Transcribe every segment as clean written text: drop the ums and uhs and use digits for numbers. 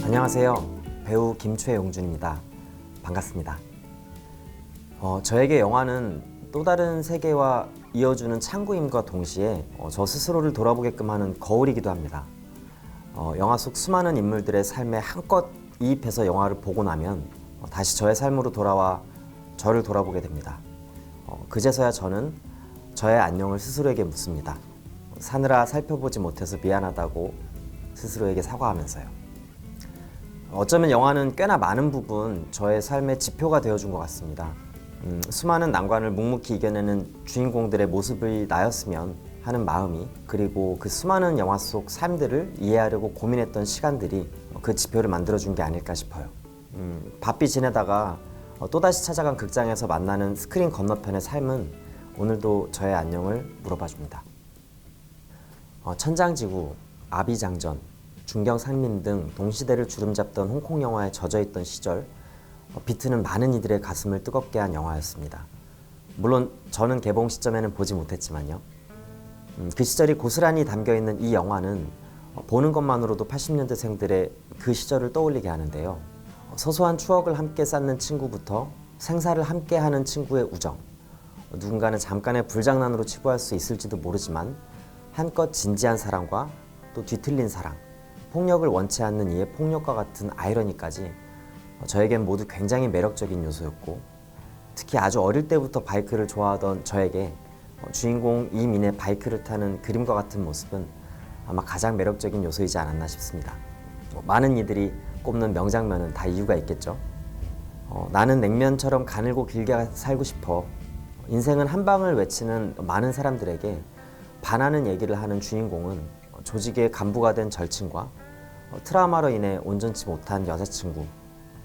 안녕하세요. 배우 김최용준입니다. 반갑습니다. 저에게 영화는 또 다른 세계와 이어주는 창구임과 동시에 저 스스로를 돌아보게끔 하는 거울이기도 합니다. 영화 속 수많은 인물들의 삶에 한껏 이입해서 영화를 보고 나면 다시 저의 삶으로 돌아와 저를 돌아보게 됩니다. 그제서야 저는 저의 안녕을 스스로에게 묻습니다. 사느라 살펴보지 못해서 미안하다고 스스로에게 사과하면서요. 어쩌면 영화는 꽤나 많은 부분 저의 삶의 지표가 되어준 것 같습니다. 수많은 난관을 묵묵히 이겨내는 주인공들의 모습이 나였으면 하는 마음이, 그리고 그 수많은 영화 속 삶들을 이해하려고 고민했던 시간들이 그 지표를 만들어준 게 아닐까 싶어요. 바삐 지내다가 또다시 찾아간 극장에서 만나는 스크린 건너편의 삶은 오늘도 저의 안녕을 물어봐줍니다. 천장지구, 아비장전, 중경상민 등 동시대를 주름잡던 홍콩 영화에 젖어있던 시절, 비트는 많은 이들의 가슴을 뜨겁게 한 영화였습니다. 물론 저는 개봉 시점에는 보지 못했지만요. 그 시절이 고스란히 담겨있는 이 영화는 보는 것만으로도 80년대생들의 그 시절을 떠올리게 하는데요. 소소한 추억을 함께 쌓는 친구부터 생사를 함께하는 친구의 우정, 누군가는 잠깐의 불장난으로 치부할 수 있을지도 모르지만 한껏 진지한 사랑과 또 뒤틀린 사랑, 폭력을 원치 않는 이의 폭력과 같은 아이러니까지 저에겐 모두 굉장히 매력적인 요소였고, 특히 아주 어릴 때부터 바이크를 좋아하던 저에게 주인공 이민의 바이크를 타는 그림과 같은 모습은 아마 가장 매력적인 요소이지 않았나 싶습니다. 많은 이들이 꼽는 명장면은 다 이유가 있겠죠. 나는 냉면처럼 가늘고 길게 살고 싶어. 인생은 한 방을 외치는 많은 사람들에게 반하는 얘기를 하는 주인공은 조직의 간부가 된 절친과 트라우마로 인해 온전치 못한 여자친구,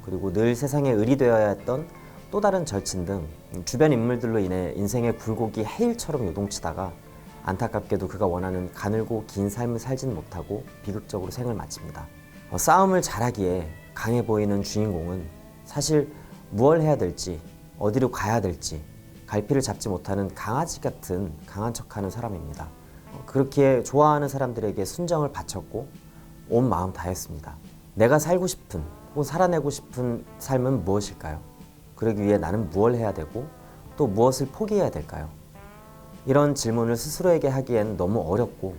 그리고 늘 세상에 을이 되어야 했던 또 다른 절친 등 주변 인물들로 인해 인생의 굴곡이 해일처럼 요동치다가 안타깝게도 그가 원하는 가늘고 긴 삶을 살진 못하고 비극적으로 생을 마칩니다. 싸움을 잘하기에 강해 보이는 주인공은 사실 무엇을 해야 될지, 어디로 가야 될지 갈피를 잡지 못하는 강아지 같은 강한 척하는 사람입니다. 그렇기에 좋아하는 사람들에게 순정을 바쳤고 온 마음 다했습니다. 내가 살고 싶은 혹은 살아내고 싶은 삶은 무엇일까요? 그러기 위해 나는 무엇을 해야 되고 또 무엇을 포기해야 될까요? 이런 질문을 스스로에게 하기엔 너무 어렵고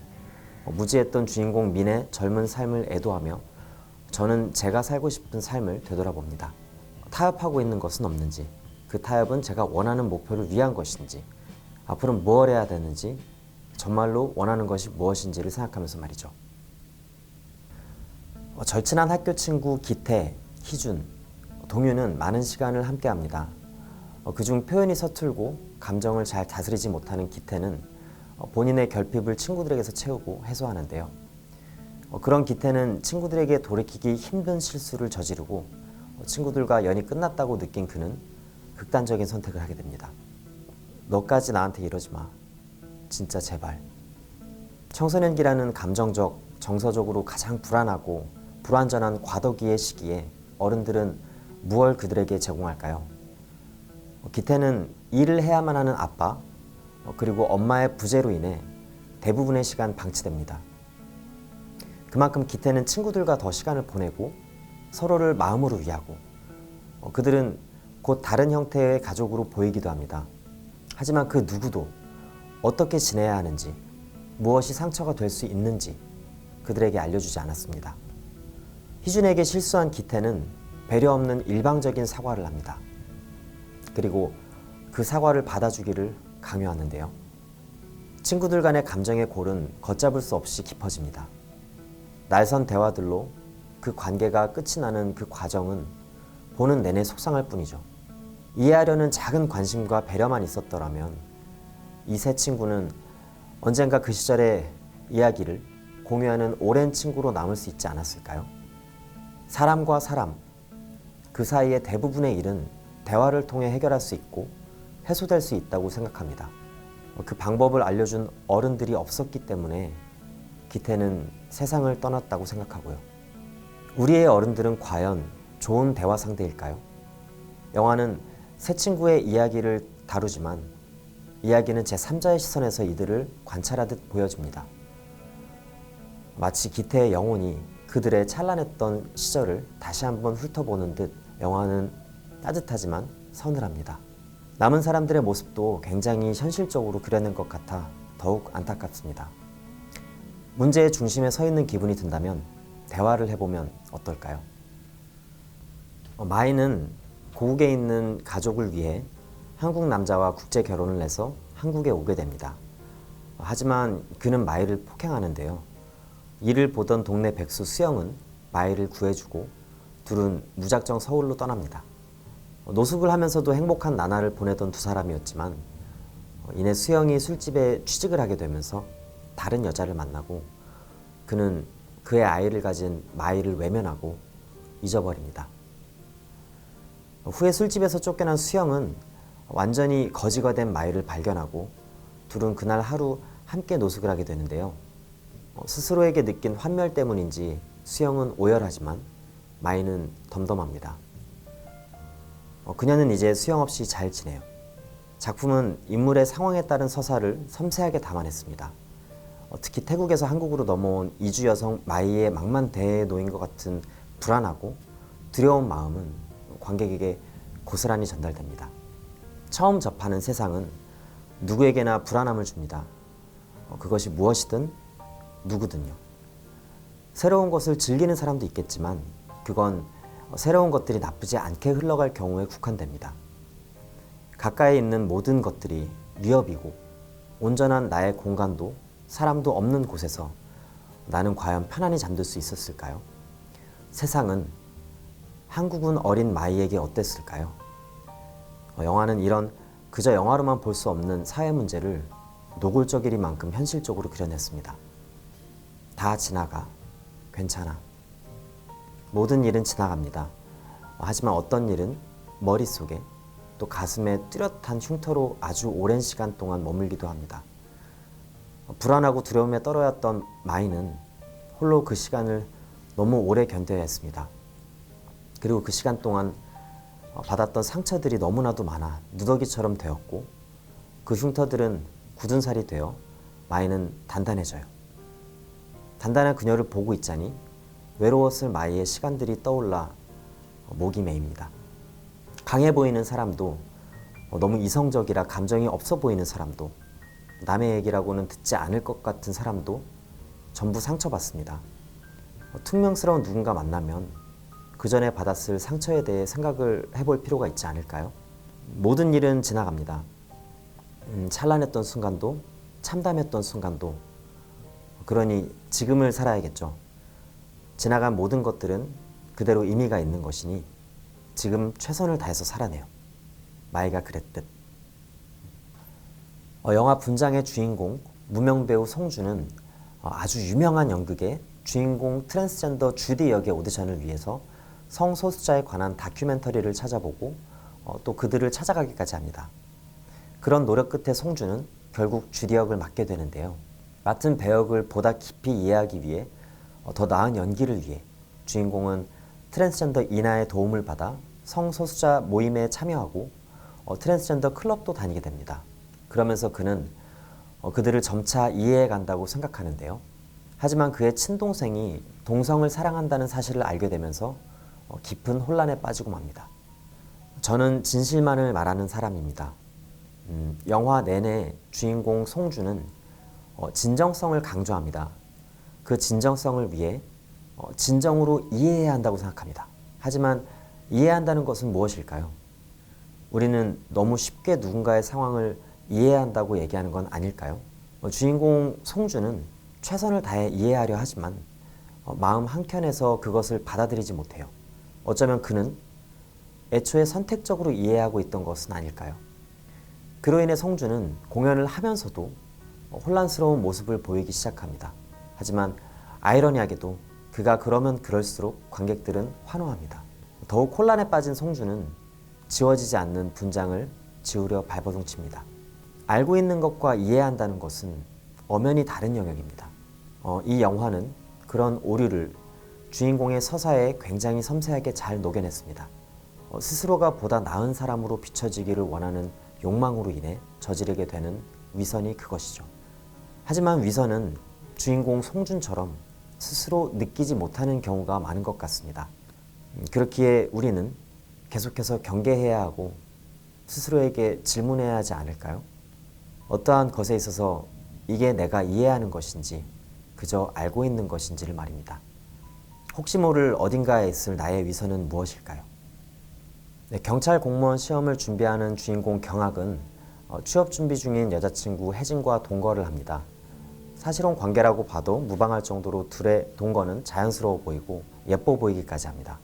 무지했던 주인공 민의 젊은 삶을 애도하며 저는 제가 살고 싶은 삶을 되돌아봅니다. 타협하고 있는 것은 없는지, 그 타협은 제가 원하는 목표를 위한 것인지, 앞으로 무엇을 해야 되는지, 정말로 원하는 것이 무엇인지를 생각하면서 말이죠. 절친한 학교 친구 기태, 희준, 동유는 많은 시간을 함께합니다. 그중 표현이 서툴고 감정을 잘 다스리지 못하는 기태는 본인의 결핍을 친구들에게서 채우고 해소하는데요. 그런 기태는 친구들에게 돌이키기 힘든 실수를 저지르고 친구들과 연이 끝났다고 느낀 그는 극단적인 선택을 하게 됩니다. 너까지 나한테 이러지 마. 진짜 제발. 청소년기라는 감정적, 정서적으로 가장 불안하고 불완전한 과도기의 시기에 어른들은 무엇을 그들에게 제공할까요? 기태는 일을 해야만 하는 아빠, 그리고 엄마의 부재로 인해 대부분의 시간 방치됩니다. 그만큼 기태는 친구들과 더 시간을 보내고 서로를 마음으로 위하고 그들은 곧 다른 형태의 가족으로 보이기도 합니다. 하지만 그 누구도 어떻게 지내야 하는지, 무엇이 상처가 될 수 있는지 그들에게 알려주지 않았습니다. 희준에게 실수한 기태는 배려 없는 일방적인 사과를 합니다. 그리고 그 사과를 받아주기를 강요하는데요. 친구들 간의 감정의 골은 걷잡을 수 없이 깊어집니다. 날선 대화들로 그 관계가 끝이 나는 그 과정은 보는 내내 속상할 뿐이죠. 이해하려는 작은 관심과 배려만 있었더라면 이 세 친구는 언젠가 그 시절의 이야기를 공유하는 오랜 친구로 남을 수 있지 않았을까요? 사람과 사람, 그 사이의 대부분의 일은 대화를 통해 해결할 수 있고 해소될 수 있다고 생각합니다. 그 방법을 알려준 어른들이 없었기 때문에 기태는 세상을 떠났다고 생각하고요. 우리의 어른들은 과연 좋은 대화 상대일까요? 영화는 세 친구의 이야기를 다루지만 이야기는 제3자의 시선에서 이들을 관찰하듯 보여집니다. 마치 기태의 영혼이 그 그들의 찬란했던 시절을 다시 한번 훑어보는 듯 영화는 따뜻하지만 서늘합니다. 남은 사람들의 모습도 굉장히 현실적으로 그려낸 것 같아 더욱 안타깝습니다. 문제의 중심에 서 있는 기분이 든다면 대화를 해보면 어떨까요? 마이는 고국에 있는 가족을 위해 한국 남자와 국제 결혼을 해서 한국에 오게 됩니다. 하지만 그는 마이를 폭행하는데요. 이를 보던 동네 백수 수영은 마이를 구해주고 둘은 무작정 서울로 떠납니다. 노숙을 하면서도 행복한 나날을 보내던 두 사람이었지만 이내 수영이 술집에 취직을 하게 되면서 다른 여자를 만나고 그는 그의 아이를 가진 마이를 외면하고 잊어버립니다. 후에 술집에서 쫓겨난 수영은 완전히 거지가 된 마이를 발견하고 둘은 그날 하루 함께 노숙을 하게 되는데요. 스스로에게 느낀 환멸 때문인지 수영은 오열하지만 마이는 덤덤합니다. 그녀는 이제 수영 없이 잘 지내요. 작품은 인물의 상황에 따른 서사를 섬세하게 담아냈습니다. 특히 태국에서 한국으로 넘어온 이주 여성 마이의 망만대해에 놓인 것 같은 불안하고 두려운 마음은 관객에게 고스란히 전달됩니다. 처음 접하는 세상은 누구에게나 불안함을 줍니다. 그것이 무엇이든 누구든요. 새로운 것을 즐기는 사람도 있겠지만 그건 새로운 것들이 나쁘지 않게 흘러갈 경우에 국한됩니다. 가까이 있는 모든 것들이 위협이고 온전한 나의 공간도 사람도 없는 곳에서 나는 과연 편안히 잠들 수 있었을까요? 세상은 한국은 어린 마이에게 어땠을까요? 영화는 이런 그저 영화로만 볼 수 없는 사회 문제를 노골적이리만큼 현실적으로 그려냈습니다. 다 지나가. 괜찮아. 모든 일은 지나갑니다. 하지만 어떤 일은 머릿속에 또 가슴에 뚜렷한 흉터로 아주 오랜 시간 동안 머물기도 합니다. 불안하고 두려움에 떨어였던 마이는 홀로 그 시간을 너무 오래 견뎌야 했습니다. 그리고 그 시간 동안 받았던 상처들이 너무나도 많아 누더기처럼 되었고 그 흉터들은 굳은 살이 되어 마이는 단단해져요. 단단한 그녀를 보고 있자니 외로웠을 마이의 시간들이 떠올라 목이 메입니다. 강해 보이는 사람도 너무 이성적이라 감정이 없어 보이는 사람도 남의 얘기라고는 듣지 않을 것 같은 사람도 전부 상처받습니다. 퉁명스러운 누군가 만나면 그 전에 받았을 상처에 대해 생각을 해볼 필요가 있지 않을까요? 모든 일은 지나갑니다. 찬란했던 순간도 참담했던 순간도 그러니 지금을 살아야겠죠. 지나간 모든 것들은 그대로 의미가 있는 것이니 지금 최선을 다해서 살아내요. 마이가 그랬듯. 영화 분장의 주인공 무명배우 송주는 아주 유명한 연극의 주인공 트랜스젠더 주디 역의 오디션을 위해서 성소수자에 관한 다큐멘터리를 찾아보고 또 그들을 찾아가기까지 합니다. 그런 노력 끝에 송주는 결국 주디 역을 맡게 되는데요. 맡은 배역을 보다 깊이 이해하기 위해 더 나은 연기를 위해 주인공은 트랜스젠더 이나의 도움을 받아 성소수자 모임에 참여하고 트랜스젠더 클럽도 다니게 됩니다. 그러면서 그는 그들을 점차 이해해 간다고 생각하는데요. 하지만 그의 친동생이 동성을 사랑한다는 사실을 알게 되면서 깊은 혼란에 빠지고 맙니다. 저는 진실만을 말하는 사람입니다. 영화 내내 주인공 송주는 진정성을 강조합니다. 그 진정성을 위해 진정으로 이해해야 한다고 생각합니다. 하지만 이해한다는 것은 무엇일까요? 우리는 너무 쉽게 누군가의 상황을 이해해야 한다고 얘기하는 건 아닐까요? 주인공 송주는 최선을 다해 이해하려 하지만 마음 한켠에서 그것을 받아들이지 못해요. 어쩌면 그는 애초에 선택적으로 이해하고 있던 것은 아닐까요? 그로 인해 송주는 공연을 하면서도 혼란스러운 모습을 보이기 시작합니다. 하지만 아이러니하게도 그가 그러면 그럴수록 관객들은 환호합니다. 더욱 혼란에 빠진 송주는 지워지지 않는 분장을 지우려 발버둥칩니다. 알고 있는 것과 이해한다는 것은 엄연히 다른 영역입니다. 이 영화는 그런 오류를 주인공의 서사에 굉장히 섬세하게 잘 녹여냈습니다. 스스로가 보다 나은 사람으로 비춰지기를 원하는 욕망으로 인해 저지르게 되는 위선이 그것이죠. 하지만 위선은 주인공 송준처럼 스스로 느끼지 못하는 경우가 많은 것 같습니다. 그렇기에 우리는 계속해서 경계해야 하고 스스로에게 질문해야 하지 않을까요? 어떠한 것에 있어서 이게 내가 이해하는 것인지 그저 알고 있는 것인지를 말입니다. 혹시 모를 어딘가에 있을 나의 위선은 무엇일까요? 네, 경찰 공무원 시험을 준비하는 주인공 경학은 취업 준비 중인 여자친구 혜진과 동거를 합니다. 사실혼 관계라고 봐도 무방할 정도로 둘의 동거는 자연스러워 보이고 예뻐 보이기까지 합니다.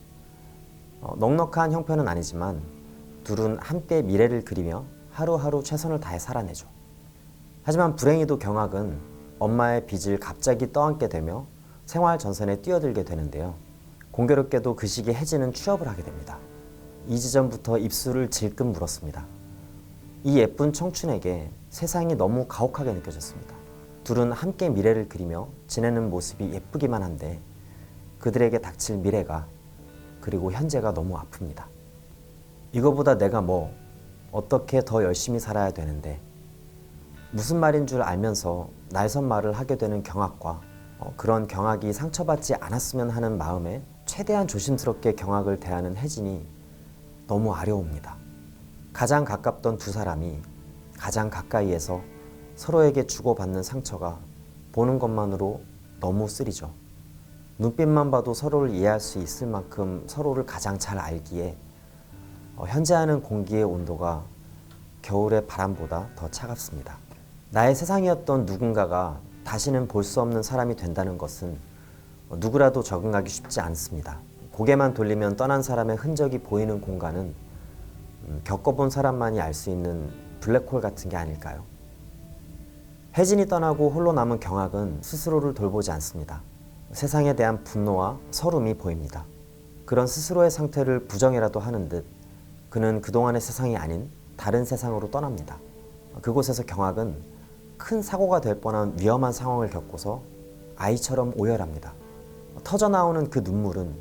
넉넉한 형편은 아니지만 둘은 함께 미래를 그리며 하루하루 최선을 다해 살아내죠. 하지만 불행히도 경학은 엄마의 빚을 갑자기 떠안게 되며 생활 전선에 뛰어들게 되는데요. 공교롭게도 그 시기 혜진은 취업을 하게 됩니다. 2주 전부터 입술을 질끈 물었습니다. 이 예쁜 청춘에게 세상이 너무 가혹하게 느껴졌습니다. 둘은 함께 미래를 그리며 지내는 모습이 예쁘기만 한데 그들에게 닥칠 미래가 그리고 현재가 너무 아픕니다. 이거보다 내가 어떻게 더 열심히 살아야 되는데 무슨 말인 줄 알면서 날선 말을 하게 되는 경학과 그런 경학이 상처받지 않았으면 하는 마음에 최대한 조심스럽게 경학을 대하는 혜진이 너무 아려옵니다. 가장 가깝던 두 사람이 가장 가까이에서 서로에게 주고받는 상처가 보는 것만으로 너무 쓰리죠. 눈빛만 봐도 서로를 이해할 수 있을 만큼 서로를 가장 잘 알기에 현재하는 공기의 온도가 겨울의 바람보다 더 차갑습니다. 나의 세상이었던 누군가가 다시는 볼 수 없는 사람이 된다는 것은 누구라도 적응하기 쉽지 않습니다. 고개만 돌리면 떠난 사람의 흔적이 보이는 공간은 겪어본 사람만이 알 수 있는 블랙홀 같은 게 아닐까요? 혜진이 떠나고 홀로 남은 경학은 스스로를 돌보지 않습니다. 세상에 대한 분노와 서름이 보입니다. 그런 스스로의 상태를 부정이라도 하는 듯 그는 그동안의 세상이 아닌 다른 세상으로 떠납니다. 그곳에서 경학은 큰 사고가 될 뻔한 위험한 상황을 겪고서 아이처럼 오열합니다. 터져나오는 그 눈물은,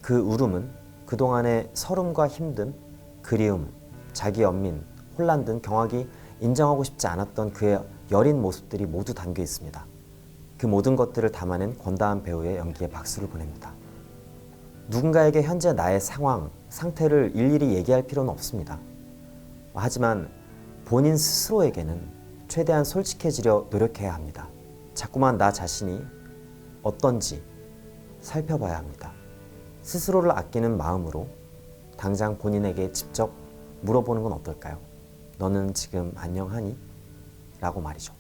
그 울음은 그동안의 서름과 힘듦, 그리움, 자기 연민, 혼란 등 경학이 인정하고 싶지 않았던 그의 여린 모습들이 모두 담겨 있습니다. 그 모든 것들을 담아낸 권다한 배우의 연기에 박수를 보냅니다. 누군가에게 현재 나의 상황, 상태를 일일이 얘기할 필요는 없습니다. 하지만 본인 스스로에게는 최대한 솔직해지려 노력해야 합니다. 자꾸만 나 자신이 어떤지 살펴봐야 합니다. 스스로를 아끼는 마음으로 당장 본인에게 직접 물어보는 건 어떨까요? 너는 지금 안녕하니? 라고 말이죠.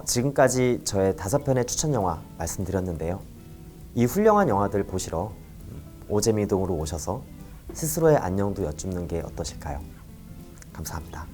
지금까지 저의 5편의 추천 영화 말씀드렸는데요. 이 훌륭한 영화들 보시러 오재미동으로 오셔서 스스로의 안녕도 여쭙는 게 어떠실까요? 감사합니다.